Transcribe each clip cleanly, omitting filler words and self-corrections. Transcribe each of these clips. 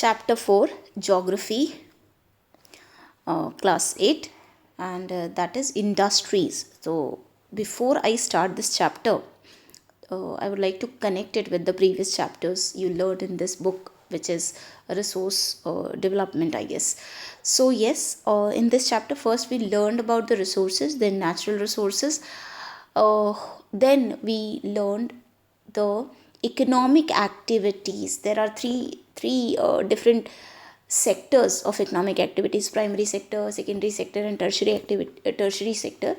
Chapter 4, Geography, Class 8, and that is Industries. So, before I start this chapter, I would like to connect it with the previous chapters you learned in this book, which is resource development, I guess. So, yes, in this chapter, first we learned about the resources, then natural resources. Uh, then we learned the economic activities. There are three different sectors of economic activities: primary sector, secondary sector, and tertiary sector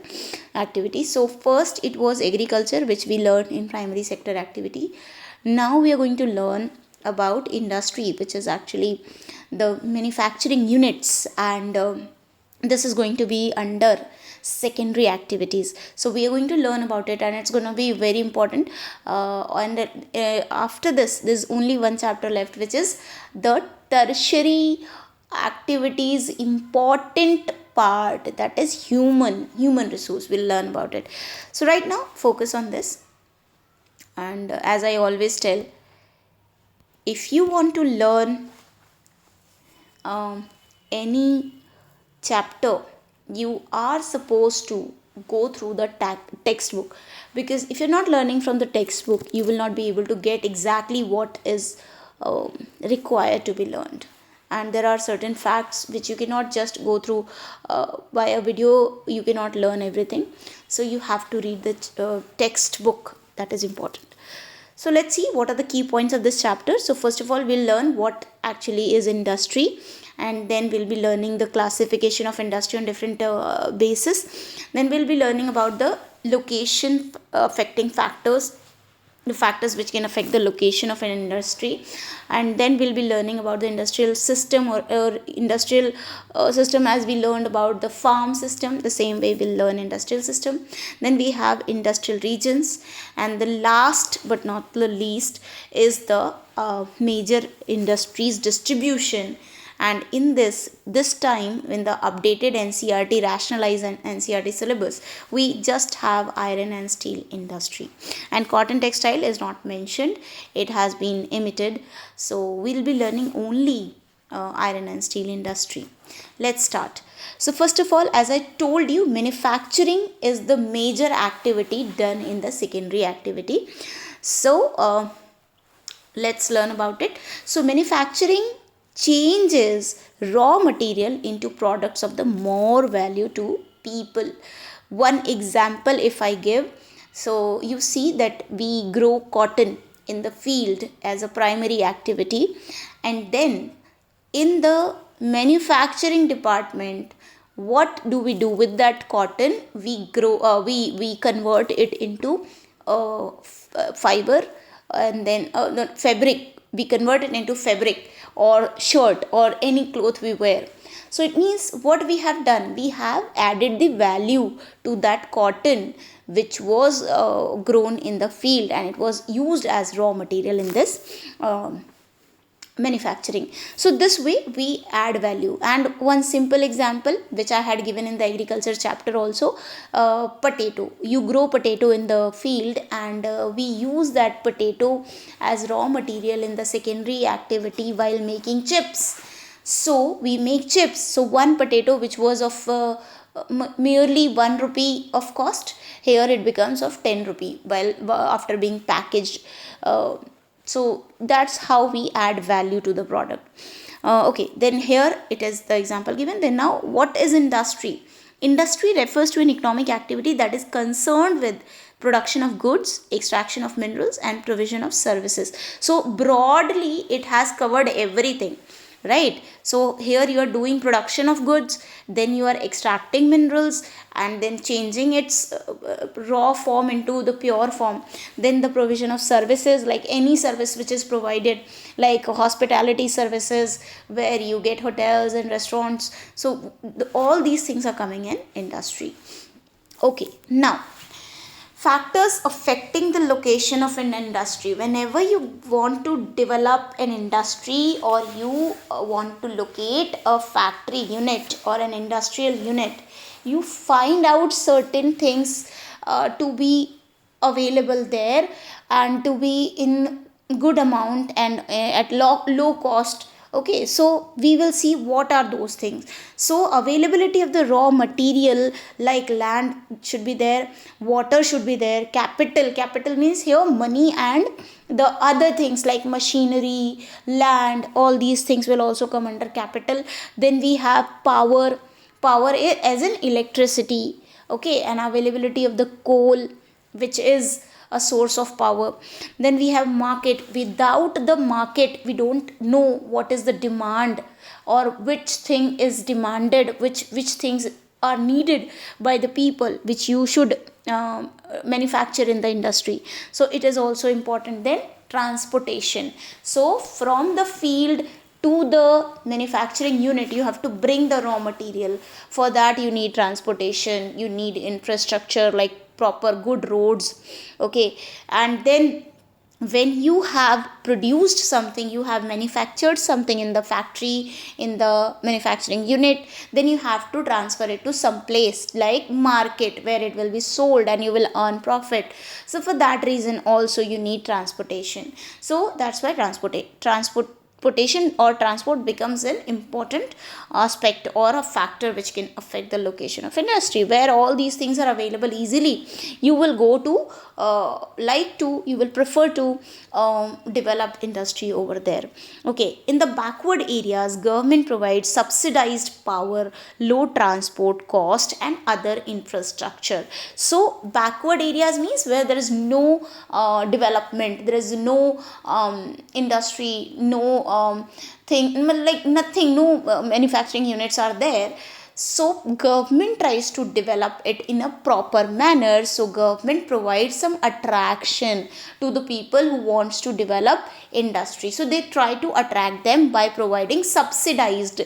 activities. So first it was agriculture, which we learned in primary sector activity. Now we are going to learn about industry, which is actually the manufacturing units, and this is going to be under secondary activities. So we are going to learn about it, and it's going to be very important. And after this, there's only one chapter left, which is the tertiary activities important part, that is human resource. We'll learn about it. So right now focus on this. And as I always tell, if you want to learn any chapter, you are supposed to go through the textbook, because if you're not learning from the textbook, you will not be able to get exactly what is required to be learned. And there are certain facts which you cannot just go through by a video. You cannot learn everything, so you have to read the textbook. That is important. So let's see what are the key points of this chapter. So first of all, we'll learn what actually is industry, and then we'll be learning the classification of industry on different basis. Then we'll be learning about the location affecting factors, the factors which can affect the location of an industry. And then we'll be learning about the industrial system, or industrial system, as we learned about the farm system. The same way we'll learn industrial system. Then we have industrial regions, and the last but not the least is the major industries distribution. And in this time, in the updated NCERT, rationalized and NCERT syllabus, we just have iron and steel industry, and cotton textile is not mentioned. It has been omitted. So we'll be learning only iron and steel industry. Let's start. So first of all, as I told you, manufacturing is the major activity done in the secondary activity. So let's learn about it. So manufacturing changes raw material into products of the more value to people. One example if I give, so you see that we grow cotton in the field as a primary activity, and then in the manufacturing department, what do we do with that cotton? We convert it into fiber, and then fabric. We convert it into fabric or shirt or any cloth we wear. So it means what we have done, we have added the value to that cotton which was grown in the field, and it was used as raw material in this manufacturing. So this way we add value. And one simple example which I had given in the agriculture chapter also, potato. You grow potato in the field, and we use that potato as raw material in the secondary activity while making chips. So we make chips. So one potato which was of merely 1 rupee of cost, here it becomes of 10 rupee while after being packaged. So that's how we add value to the product. Okay, then here it is the example given. Then now, what is industry? Industry refers to an economic activity that is concerned with production of goods, extraction of minerals, and provision of services. So broadly it has covered everything, right? So here you are doing production of goods, then you are extracting minerals, and then changing its raw form into the pure form. Then the provision of services, like any service which is provided, like hospitality services where you get hotels and restaurants. So all these things are coming in industry. Okay, now factors affecting the location of an industry. Whenever you want to develop an industry, or you want to locate a factory unit or an industrial unit, you find out certain things to be available there, and to be in good amount, and at low cost Okay, so we will see what are those things. So availability of the raw material, like land should be there, water should be there, capital means here money, and the other things like machinery, land, all these things will also come under capital. Then we have power as in electricity, okay, and availability of the coal, which is a source of power. Then we have market. Without the market we don't know what is the demand, or which thing is demanded, which things are needed by the people, which you should manufacture in the industry. So it is also important. Then transportation. So from the field to the manufacturing unit you have to bring the raw material. For that you need transportation, you need infrastructure like proper good roads, okay. And then when you have produced something, you have manufactured something in the factory, in the manufacturing unit, then you have to transfer it to some place like market where it will be sold and you will earn profit. So for that reason also you need transportation. So that's why transportation or transport becomes an important aspect or a factor which can affect the location of industry. Where all these things are available easily, you will go to you will prefer to develop industry over there. Okay, in the backward areas government provides subsidized power, low transport cost and other infrastructure. So backward areas means where there is no development, there is no industry, no thing like nothing, no manufacturing units are there. So government tries to develop it in a proper manner. So government provides some attraction to the people who wants to develop industry. So they try to attract them by providing subsidized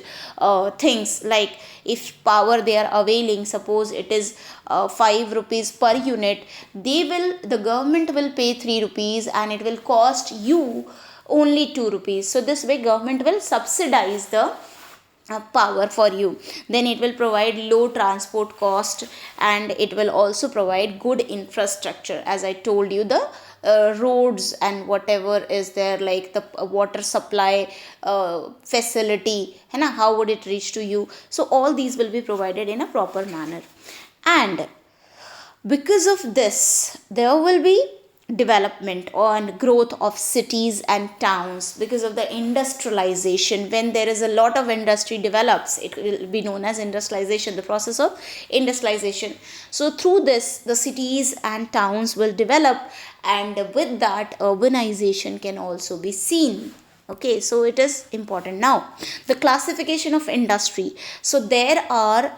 things, like if power they are availing, suppose it is 5 rupees per unit, the government will pay 3 rupees and it will cost you only 2 rupees. So this way government will subsidize the power for you. Then it will provide low transport cost and it will also provide good infrastructure. As I told you, the roads and whatever is there, like the water supply facility, how would it reach to you. So all these will be provided in a proper manner. And because of this there will be development and growth of cities and towns. Because of the industrialization, when there is a lot of industry develops, it will be known as industrialization, the process of industrialization. So through this the cities and towns will develop, and with that urbanization can also be seen. Okay, so it is important. Now the classification of industry. So there are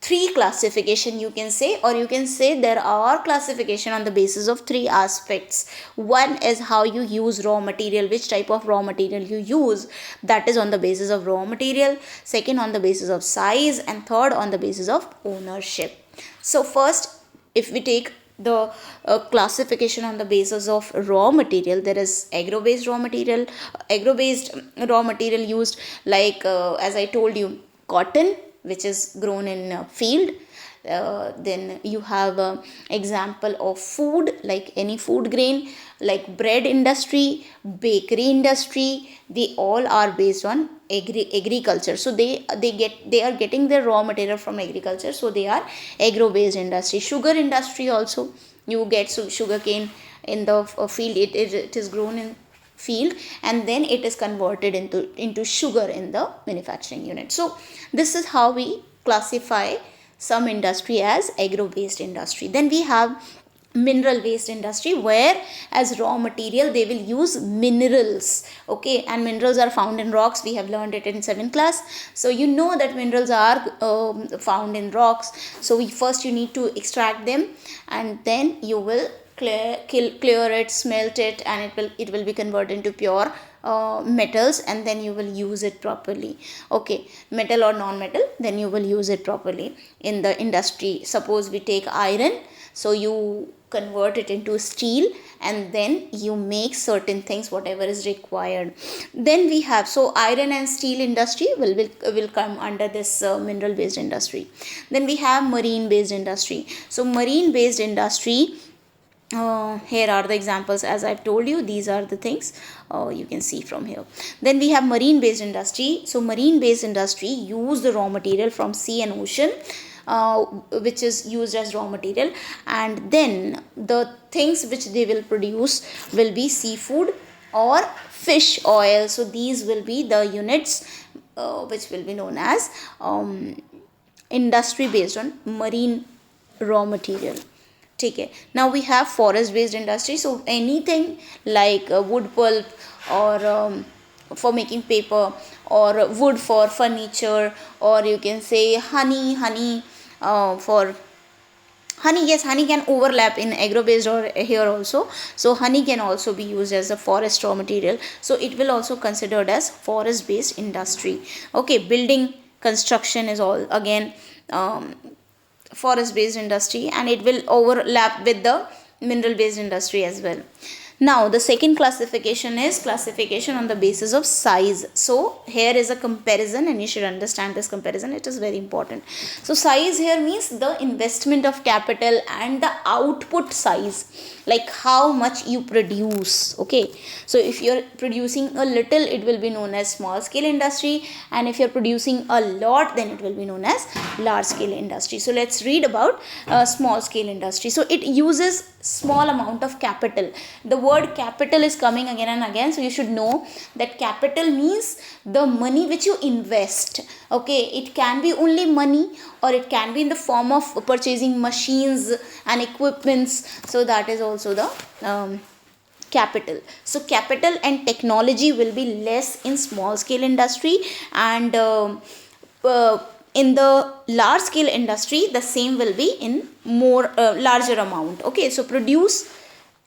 three classification, you can say, or you can say there are classification on the basis of three aspects. One is how you use raw material, which type of raw material you use, that is on the basis of raw material. Second, on the basis of size, and third, on the basis of ownership. So first, if we take the classification on the basis of raw material, there is agro based raw material used, like as I told you, cotton, which is grown in field. Then you have example of food, like any food grain, like bread industry, bakery industry, they all are based on agriculture. So they are getting their raw material from agriculture, so they are agro based industry. Sugar industry also, you get sugar cane in the field, it is grown in field and then it is converted into sugar in the manufacturing unit. So this is how we classify some industry as agro based industry. Then we have mineral based industry, where as raw material they will use minerals, okay, and minerals are found in rocks. We have learned it in 7th class, so you know that minerals are found in rocks. So you need to extract them, and then you will clear it, smelt it, and it will be converted into pure metals, and then you will use it properly. Okay, metal or non-metal, then you will use it properly in the industry. Suppose we take iron, so you convert it into steel, and then you make certain things whatever is required. Then we have, so iron and steel industry will come under this mineral based industry. Then we have marine based industry. So marine based industry Here are the examples. As I've told you, these are the things you can see from here. Then we have marine based industry. So marine based industry use the raw material from sea and ocean, which is used as raw material, and then the things which they will produce will be seafood or fish oil. So these will be the units which will be known as industry based on marine raw material. ठीक है. Now we have forest based industry. So anything like wood pulp or for making paper, or wood for furniture, or you can say honey for honey. Yes, honey can overlap in agro based or here also. So honey can also be used as a forest raw material, so it will also considered as forest based industry. Okay, building construction is all again forest based industry, and it will overlap with the mineral based industry as well. Now the second classification is classification on the basis of size. So here is a comparison, and you should understand this comparison, it is very important. So size here means the investment of capital and the output size, like how much you produce. Okay, so if you're producing a little, it will be known as small scale industry, and if you're producing a lot, then it will be known as large scale industry. So let's read about small scale industry. So it uses small amount of capital. The word capital is coming again and again, so you should know that capital means the money which you invest. Okay, it can be only money, or it can be in the form of purchasing machines and equipments. So that is also the capital. So capital and technology will be less in small scale industry, and in the large scale industry the same will be in more larger amount. Okay, so produce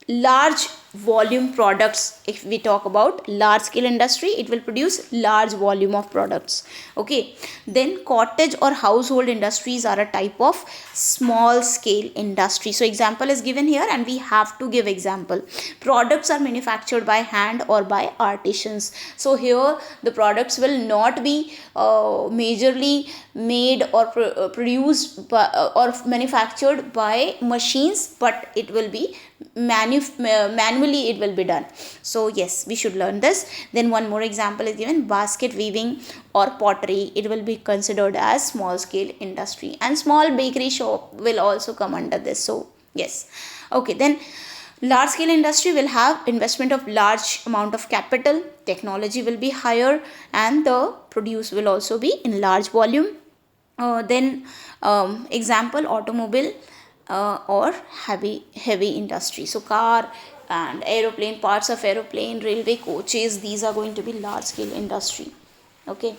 large volume products. If we talk about large scale industry, it will produce large volume of products. Okay, then cottage or household industries are a type of small scale industry. So example is given here, and we have to give example. Products are manufactured by hand or by artisans. So here the products will not be majorly made or produced by, or manufactured by machines, but it will be manually it will be done. So yes, we should learn this. Then one more example is given, basket weaving or pottery, it will be considered as small scale industry, and small bakery shop will also come under this. So yes. Okay, then large scale industry will have investment of large amount of capital, technology will be higher, and the produce will also be in large volume. Then example, automobile or heavy industry. So car and aeroplane, parts of aeroplane, railway coaches, these are going to be large scale industry. Okay,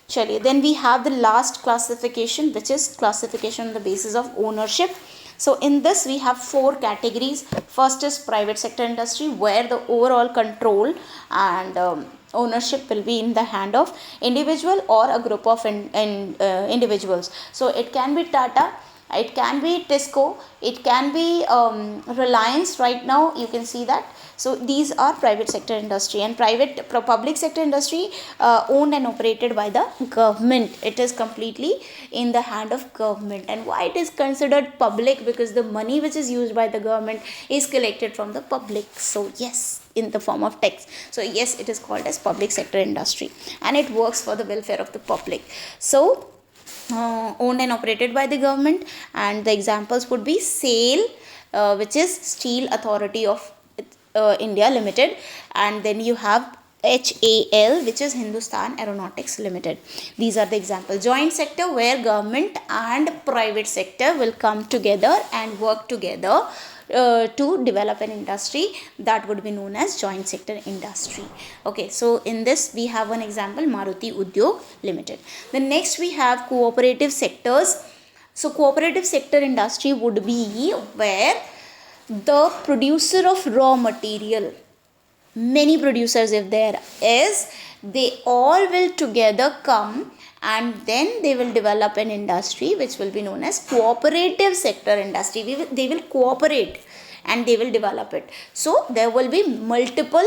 chaliye. Then we have the last classification, which is classification on the basis of ownership. So in this we have four categories. First is private sector industry, where the overall control and ownership will be in the hand of individual or a group of individuals. So it can be Tata, it can be Tisco, it can be Reliance. Right now you can see that. So these are private sector industry, and public sector industry owned and operated by the government. It is completely in the hand of government. And why it is considered public? Because the money which is used by the government is collected from the public. So yes, in the form of tax. So yes, it is called as public sector industry, and it works for the welfare of the public. So owned and operated by the government, and the examples would be SAIL, which is Steel Authority of India Limited, and then you have HAL, which is Hindustan Aeronautics Limited. These are the examples. Joint sector, where government and private sector will come together and work together to develop an industry, that would be known as joint sector industry. Okay, so in this we have one example, Maruti Udyog Limited. Then next we have cooperative sectors. So cooperative sector industry would be where the producer of raw material, many producers if there is, they all will together come, and then they will develop an industry which will be known as cooperative sector industry. They will cooperate and they will develop it. So there will be multiple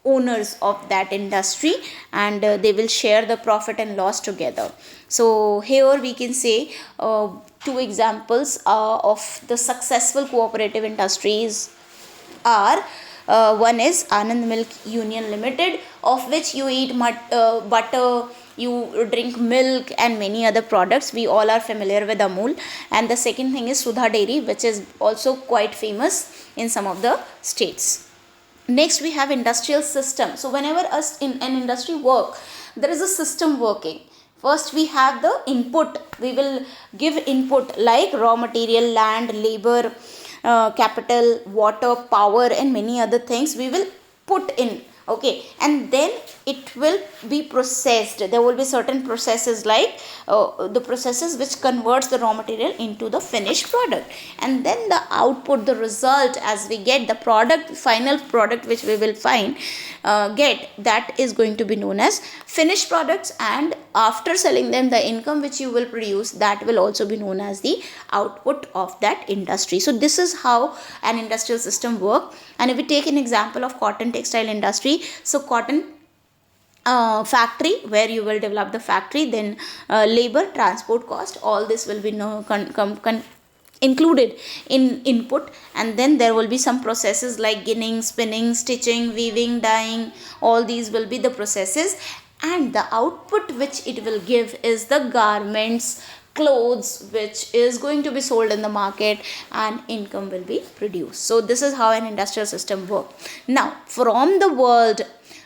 owners of that industry, and they will share the profit and loss together. So here we can say two examples of the successful cooperative industries are one is Anand Milk Union Limited, of which you eat butter, you drink milk and many other products. We all are familiar with Amul. And the second thing is Sudha Dairy, which is also quite famous in some of the states. Next we have industrial system. So whenever us in an industry work, there is a system working. First we have the input. We will give input like raw material, land, labor, capital, water, power and many other things we will put in. Okay, and then it will be processed. There will be certain processes like the processes which converts the raw material into the finished product, and then the output, the result, as we get the product, final product which we will find get, that is going to be known as finished products. And after selling them, the income which you will produce, that will also be known as the output of that industry. So this is how an industrial system work. And if we take an example of cotton textile industry, so cotton factory, where you will develop the factory, then labor, transport cost, all this will be included in input. And then there will be some processes like ginning, spinning, stitching, weaving, dyeing, all these will be the processes. And the output which it will give is the garments, clothes, which is going to be sold in the market and income will be produced. So this is how an industrial system works. Now from the world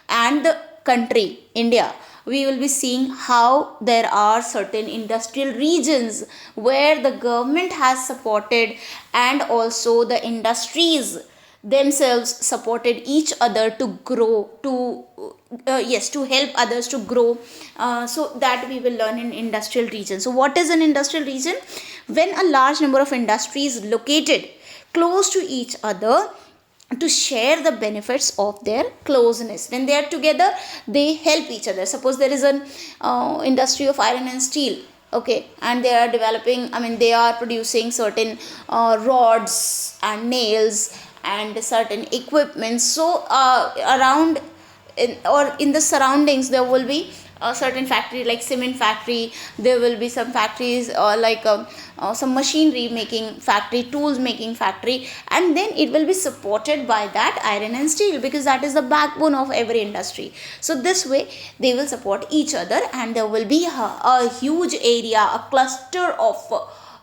and the country India, we will be seeing how there are certain industrial regions where the government has supported, and also the industries themselves supported each other to grow, to help others to grow. So that we will learn in industrial region. So what is an industrial region? When a large number of industries located close to each other to share the benefits of their closeness. When they are together, they help each other. Suppose there is an industry of iron and steel, okay, and they are developing, they are producing certain rods and nails and certain equipment. So around in the surroundings there will be a certain factory like cement factory, there will be some factories some machinery making factory, tools making factory, and then it will be supported by that iron and steel, because that is the backbone of every industry. So this way they will support each other, and there will be a huge area, a cluster of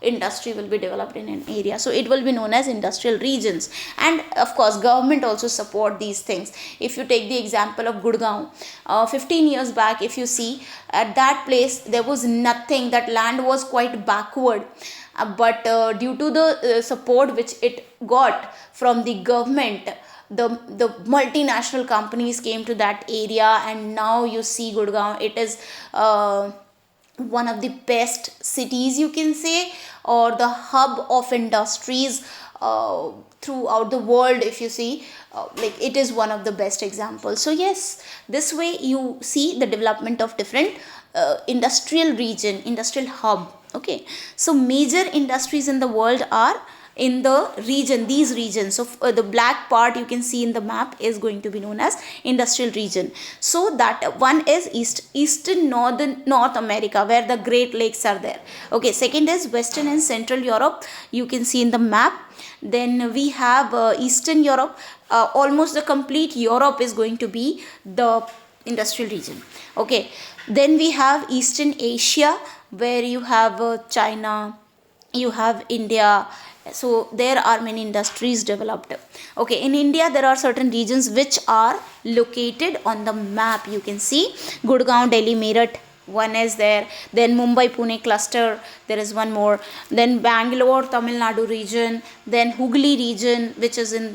industry will be developed in an area. So it will be known as industrial regions. And of course government also support these things. If you take the example of Gurgaon, 15 years back, if you see, at that place there was nothing, that land was quite backward, but due to the support which it got from the government, the multinational companies came to that area, and now you see Gurgaon, it is one of the best cities, you can say, or the hub of industries throughout the world. If you see, it is one of the best examples. So yes, this way you see the development of different industrial region, industrial hub. Okay, so major industries in the world are in the region, these regions. So the black part you can see in the map is going to be known as industrial region. So that one is eastern North America, where the Great Lakes are there. Okay, second is Western and Central Europe, you can see in the map. Then we have Eastern Europe, almost the complete Europe is going to be the industrial region. Okay, then we have Eastern Asia, where you have China, you have India. So there are many industries developed. Okay, in India there are certain regions which are located on the map. You can see Gurgaon, Delhi, Meerut, one is there. Then Mumbai, Pune cluster, there is one more. Then Bangalore, Tamil Nadu region. Then Hooghly region, which is in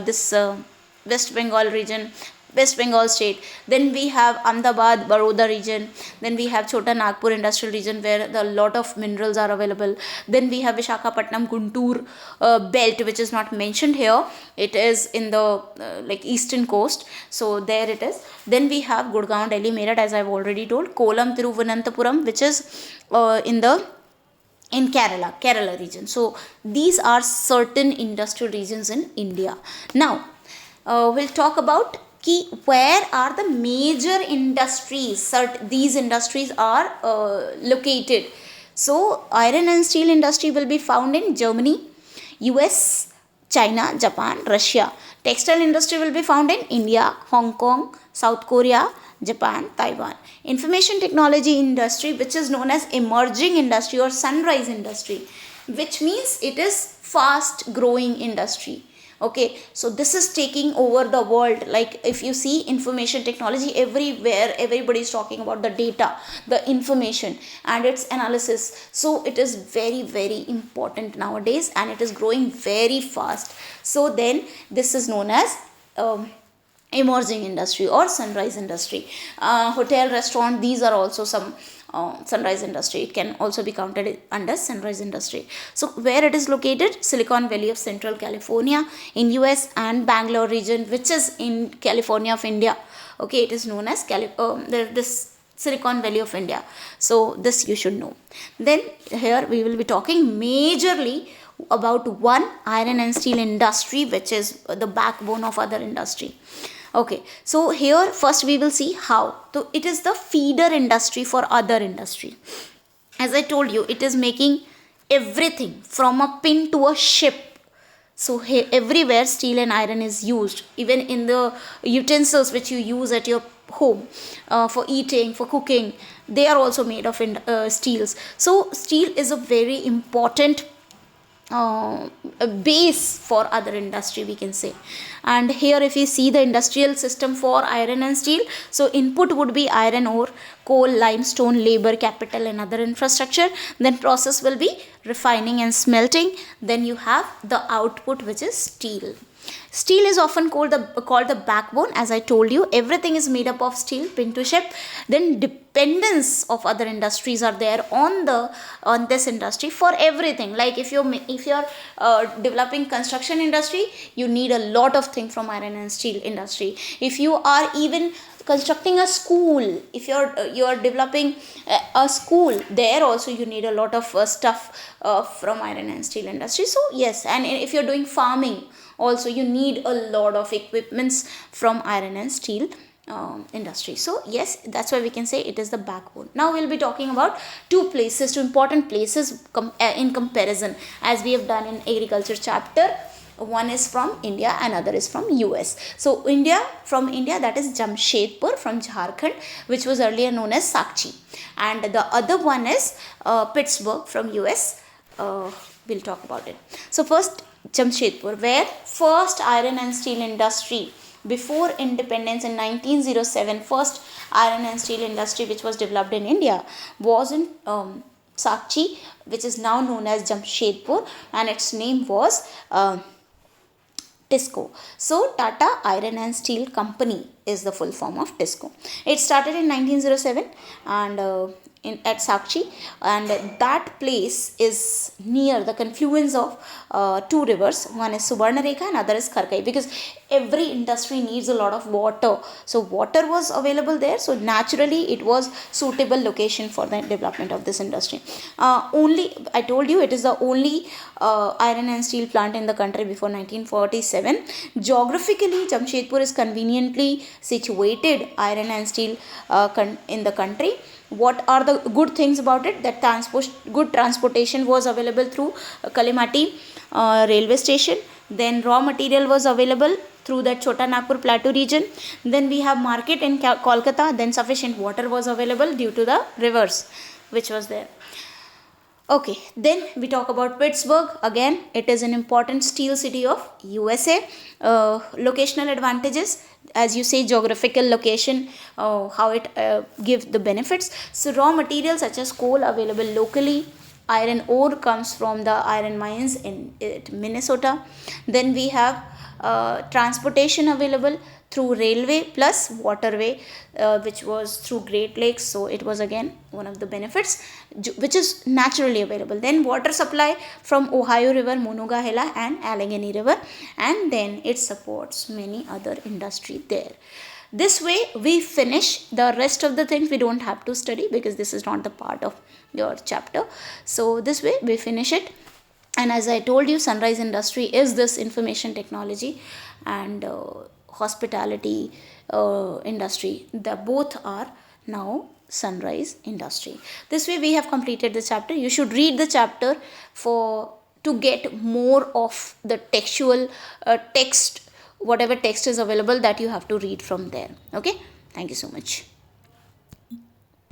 this West Bengal region, West Bengal state. Then we have Ahmedabad, Baroda region. Then we have Chota Nagpur industrial region, where a lot of minerals are available. Then we have Visakhapatnam, Guntur belt, which is not mentioned here. It is in the eastern coast. So there it is. Then we have Gurgaon, Delhi, Meerut, as I have already told. Kollam, Thiruvananthapuram, which is in Kerala region. So these are certain industrial regions in India. Now we'll talk about where are the major industries. These industries are located. So iron and steel industry will be found in Germany, US, China, Japan, Russia. Textile industry will be found in India, Hong Kong, South Korea, Japan, Taiwan. Information technology industry, which is known as emerging industry or sunrise industry, which means it is fast growing industry. Okay, so this is taking over the world. Like if you see information technology, everywhere everybody is talking about the data, the information and its analysis. So it is very very important nowadays, and it is growing very fast. So then this is known as emerging industry or sunrise industry. Hotel, restaurant, these are also some sunrise industry. It can also be counted under sunrise industry. So where it is located? Silicon Valley of Central California in US, and Bangalore region, which is in California of India. Okay, it is known as this Silicon Valley of India. So this you should know. Then here we will be talking majorly about one iron and steel industry, which is the backbone of other industry. Okay, so here first we will see how. So it is the feeder industry for other industry. As I told you, it is making everything from a pin to a ship. So here, everywhere steel and iron is used, even in the utensils which you use at your home for eating, for cooking, they are also made of steels. So steel is a very important a base for other industry, we can say. And here if you see the industrial system for iron and steel, so input would be iron ore, coal, limestone, labor, capital and other infrastructure. Then process will be refining and smelting. Then you have the output, which is steel. Steel is often called the backbone. As I told you, everything is made up of steel, pin to ship. Then dependence of other industries are there on this industry for everything. Like if you're developing construction industry, you need a lot of things from iron and steel industry. If you are even constructing a school, if you're developing a school, there also you need a lot of stuff from iron and steel industry. So yes, and if you're doing farming, also you need a lot of equipments from iron and steel industry. So yes, that's why we can say it is the backbone. Now we'll be talking about two important places in comparison, as we have done in agriculture chapter. One is from India, another is from US. So from India, that is Jamshedpur from Jharkhand, which was earlier known as Sakchi, and the other one is Pittsburgh from US. We'll talk about it. So first, Jamshedpur, where first iron and steel industry before independence in 1907, first iron and steel industry which was developed in India was in Sakchi, which is now known as Jamshedpur, and its name was TISCO. So Tata Iron and Steel Company is the full form of TISCO. It started in 1907 and at Sakchi, and that place is near the confluence of two rivers. One is Subarnarekha and other is Kharkai, because every industry needs a lot of water. So water was available there, so naturally it was suitable location for the development of this industry. I told you, it is the only iron and steel plant in the country before 1947. Geographically, Jamshedpur is conveniently situated iron and steel in the country. What are the good things about it? That good transportation was available through Kalimati railway station. Then raw material was available through that Chota Nagpur plateau region. Then we have market in Kolkata. Then sufficient water was available due to the rivers which was there. Okay, then we talk about Pittsburgh. Again, it is an important steel city of USA. Locational advantages, as you say, geographical location, how it gives the benefits. So raw materials such as coal available locally. Iron ore comes from the iron mines in Minnesota. Then we have transportation available through railway plus waterway, which was through Great Lakes. So it was again one of the benefits which is naturally available. Then water supply from Ohio River, Monongahela and Allegheny River, and then it supports many other industry there. This way we finish the rest of the things. We don't have to study because this is not the part of your chapter. So this way we finish it. And as I told you, sunrise industry is this information technology and hospitality industry. The both are now sunrise industry. This way we have completed the chapter. You should read the chapter to get more of the textual text, whatever text is available, that you have to read from there. Okay, thank you so much.